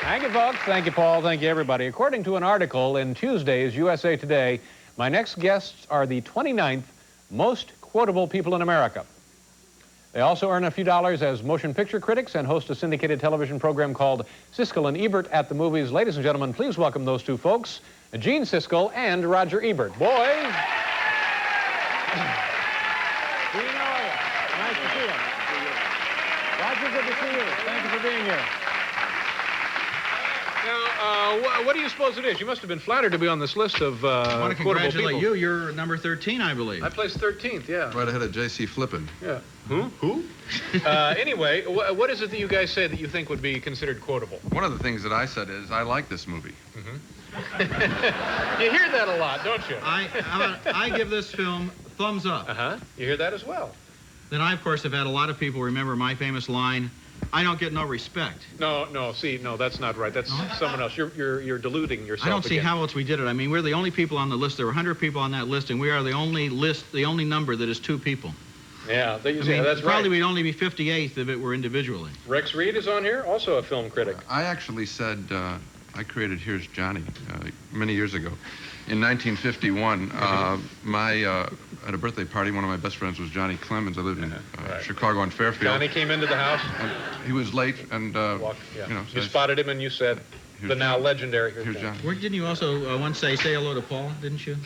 Thank you, folks. Thank you, Paul. Thank you, everybody. According to an article in Tuesday's USA Today, my next guests are the 29th most quotable people in America. They also earn a few dollars as motion picture critics and host a syndicated television program called Siskel and Ebert at the Movies. Ladies and gentlemen, please welcome those two folks, Gene Siskel and Roger Ebert. Boys. Gene, how are you? Nice to see you. Roger, good to see you. Thank you for being here. Now, what do you suppose it is? You must have been flattered to be on this list of I want to congratulate people. you. You're number 13, I believe. I placed 13th, yeah. Right ahead of J.C. Flippin. Yeah. Who? Anyway, what is it that you guys say that you think would be considered quotable? One of the things that I said is, I like this movie. You hear that a lot, don't you? I give this film thumbs up. Uh-huh. You hear that as well. Then I, of course, have had a lot of people remember my famous line, I don't get no respect. No, that's not right. That's someone else. You're deluding yourself. I don't see how else we did it. I mean, we're the only people on the list. There were 100 people on that list, and we are the only number that is 2 people. Yeah, that's probably right. we'd only be 58th if it were individually. Rex Reed is on here, also a film critic. I actually said, I created Here's Johnny many years ago. In 1951, at a birthday party, one of my best friends was Johnny Clemens. I lived in Chicago and Fairfield. Johnny came into the house. And he was late, and you spotted him, and you said, the now legendary Here's Johnny. Didn't you also once say hello to Paul, didn't you?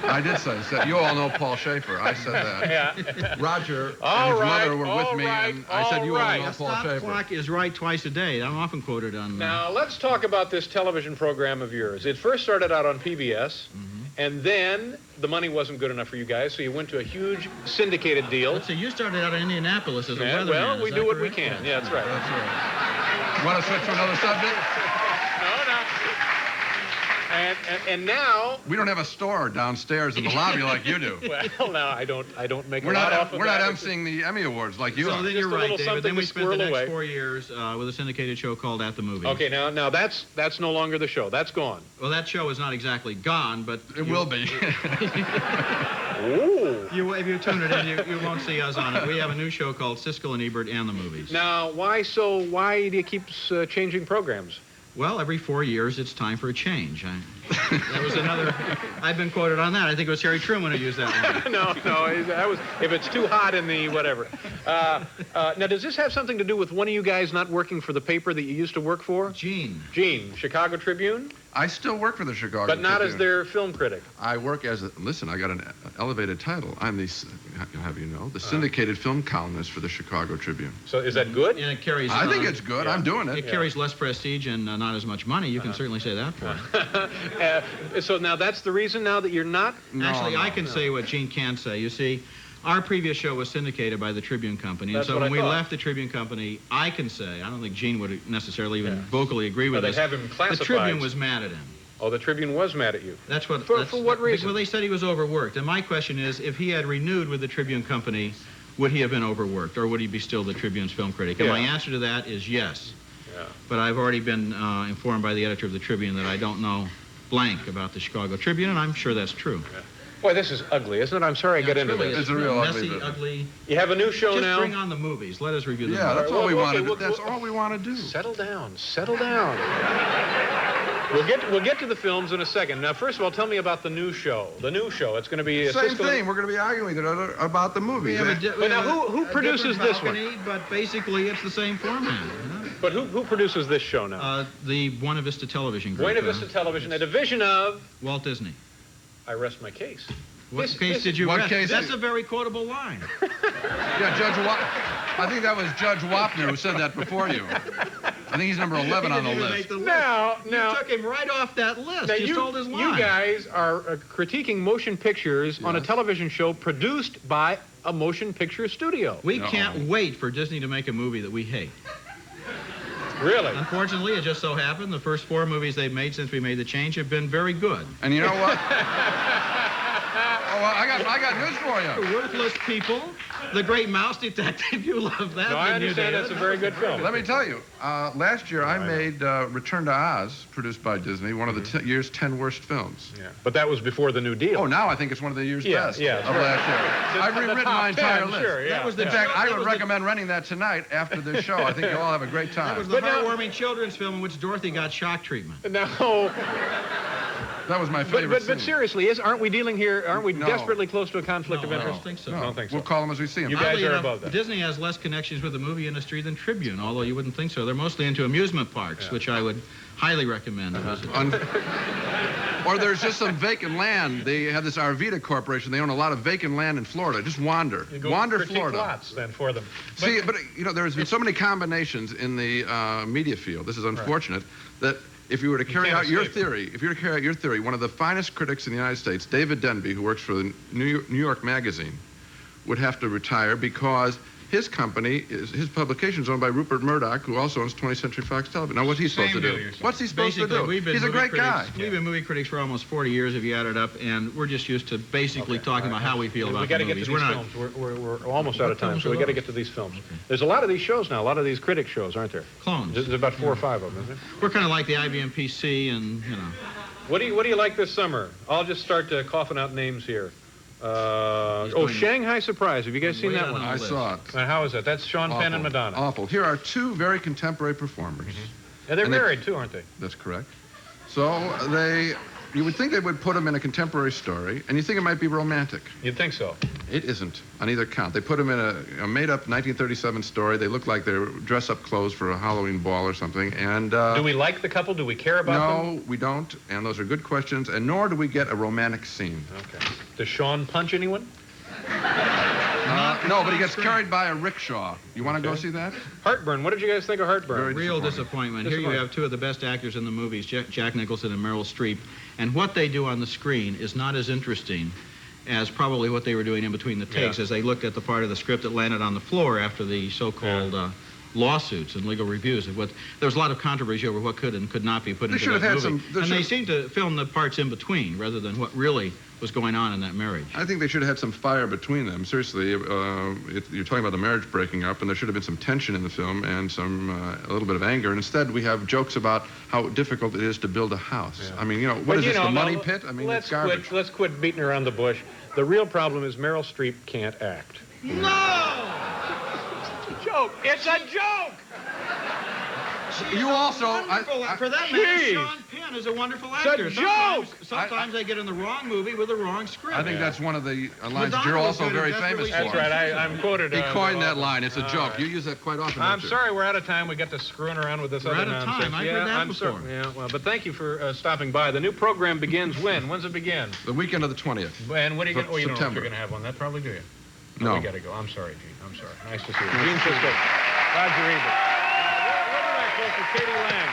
I did say, you all know Paul Schaefer. I said that. Yeah. Roger and his mother were with me, and I said, you all know Paul Schaefer. The clock is right twice a day. I'm often quoted on... Now, let's talk about this television program of yours. It first started out on PBS, and then the money wasn't good enough for you guys, so you went to a huge syndicated deal. Let's see, you started out in Indianapolis as a weatherman. Well, we do what we can. Yeah, that's right. That's right. You want to switch to another subject? No. And now we don't have a store downstairs in the lobby like you do. Well, no, I don't make we're a lot not, off of we're that. not emceeing the Emmy Awards like you are. So then you're right, David. Then we spent the next away. 4 years with a syndicated show called At the Movies. Okay, now that's no longer the show. That's gone. Well, that show is not exactly gone, but it will be. Ooh. If you tune it in, you won't see us on it. We have a new show called Siskel and Ebert and the Movies. Now, why do you keep changing programs? Well, every 4 years, it's time for a change. That was another... I've been quoted on that. I think it was Harry Truman who used that one. No, that was... If it's too hot in the whatever. Now, does this have something to do with one of you guys not working for the paper that you used to work for? Gene, Chicago Tribune? I still work for the Chicago But not Tribune. as their film critic. I work as listen, I got an elevated title. I'm the syndicated film columnist for the Chicago Tribune. So is that good? and it carries... I think it's good. Yeah. I'm doing it. It carries less prestige and not as much money. You can certainly say that for it. So now that's the reason now that you're not... Actually, I can say what Gene can't say. You see, our previous show was syndicated by the Tribune Company, and so when we left the Tribune Company, I can say, I don't think Gene would necessarily even vocally agree with us. They'd have him classified. The Tribune was mad at him. Oh, the Tribune was mad at you. That's what... For what reason? Well, they said he was overworked. And my question is, if he had renewed with the Tribune Company, would he have been overworked, or would he be still the Tribune's film critic? And my answer to that is yes. Yeah. But I've already been informed by the editor of the Tribune that I don't know blank about the Chicago Tribune, and I'm sure that's true. Yeah. Boy, this is ugly, isn't it? I'm sorry I got into this. It's a real messy, ugly. Ugly. You have a new show now? Just bring on the movies. Let us review them. Yeah, that's all we want to do. That's all we want to do. Settle down. We'll get to the films in a second. Now, first of all, tell me about the new show. The new show. It's going to be same thing. We're going to be arguing about the movies. But now, who produces this one? But basically, it's the same format. But who produces this show now? The Buena Vista Television Group. Buena Vista Television, a division of Walt Disney. I rest my case. What case did you rest? Case That's a very quotable line. Yeah, I think that was Judge Wapner who said that before you. I think he's number 11 on the list. Now, you took him right off that list. Now you stole his line. You guys are critiquing motion pictures on a television show produced by a motion picture studio. We can't wait for Disney to make a movie that we hate. Really? Unfortunately, it just so happened the first 4 movies they've made since we made the change have been very good. And you know what? well, I got news for you. Worthless People, The Great Mouse Detective. You love that. No, I understand that's a very good film. Let me tell you, last year I made Return to Oz, produced by Disney, one of the year's 10 worst films. Yeah, but that was before the New Deal. Oh, now I think it's one of the year's best of right. last year. I've rewritten my entire list. Sure, yeah. In fact, I would recommend renting that tonight after this show. I think you'll all have a great time. That was the heartwarming children's film in which Dorothy got shock treatment. No. That was my favorite scene. But seriously, aren't we desperately close to a conflict of interest? I don't think so. No, I don't think so. We'll call them as we see them. You guys are above that. Disney has less connections with the movie industry than Tribune, although you wouldn't think so. They're mostly into amusement parks, which I would highly recommend. Or there's just some vacant land. They have this Arvida Corporation. They own a lot of vacant land in Florida. Just wander. Wander Florida. Lots then for them. See, but you know, there's been so many combinations in the media field. This is unfortunate that if you were to carry out your theory, one of the finest critics in the United States, David Denby, who works for the New York Magazine, would have to retire because his publication is owned by Rupert Murdoch, who also owns 20th Century Fox Television. Now, what's he supposed to do? What's he supposed to do? He's a great guy. We've been movie critics for almost 40 years, if you add it up, and we're just used to basically talking about how we feel about the movies. We got to get to these films. We're almost out of time, so we got to get to these films. Okay. There's a lot of these shows now, a lot of these critic shows, aren't there? Clones. There's about 4 or 5 of them, isn't there? We're kind of like the IBM PC, and you know. What do you like this summer? I'll just start coughing out names here. Shanghai Surprise. Have you guys seen that one? I saw it. How is that? That's Sean Penn and Madonna. Awful. Here are 2 very contemporary performers. Yeah, they're married too, aren't they? That's correct. So you would think they would put them in a contemporary story, and you think it might be romantic. You'd think so. It isn't on either count. They put them in a made-up 1937 story. They look like they're dress-up clothes for a Halloween ball or something. And do we like the couple? Do we care about them? No, we don't. And those are good questions. And nor do we get a romantic scene. Okay. Does Sean punch anyone? No, but he gets carried by a rickshaw. You want to go see that? Heartburn. What did you guys think of Heartburn? Real disappointment. Here you have 2 of the best actors in the movies, Jack Nicholson and Meryl Streep. And what they do on the screen is not as interesting as probably what they were doing in between the takes as they looked at the part of the script that landed on the floor after the so-called lawsuits and legal reviews. There was a lot of controversy over what could and could not be put into that movie. And they seemed to film the parts in between rather than what really was going on in that marriage. I think they should have had some fire between them. Seriously, you're talking about the marriage breaking up, and there should have been some tension in the film and a little bit of anger. And instead, we have jokes about how difficult it is to build a house. Yeah. I mean, you know, what is this, the money pit? I mean, it's garbage. Let's quit beating around the bush. The real problem is Meryl Streep can't act. No! It's a joke. It's a joke! You also... For that matter, Sean Penn is a wonderful actor. It's a joke! Sometimes they get in the wrong movie with the wrong script. I think that's one of the lines you're also very famous for. That's right. I'm quoted. He coined that line. It's a joke. Right. You use that quite often. I'm sorry we're out of time. We got to screwing around with this other nonsense. We're out of time. I've heard that before. Yeah, well, but thank you for stopping by. The new program begins when? When's it begin? The weekend of the 20th. And what are you going to... you don't know if September. you're going to have one. That probably do you? No. We got to go. I'm sorry, Gene. I'm sorry. Nice to see you. Gene Siskel. Roger Ebert. We'll be back close to Katie Lang.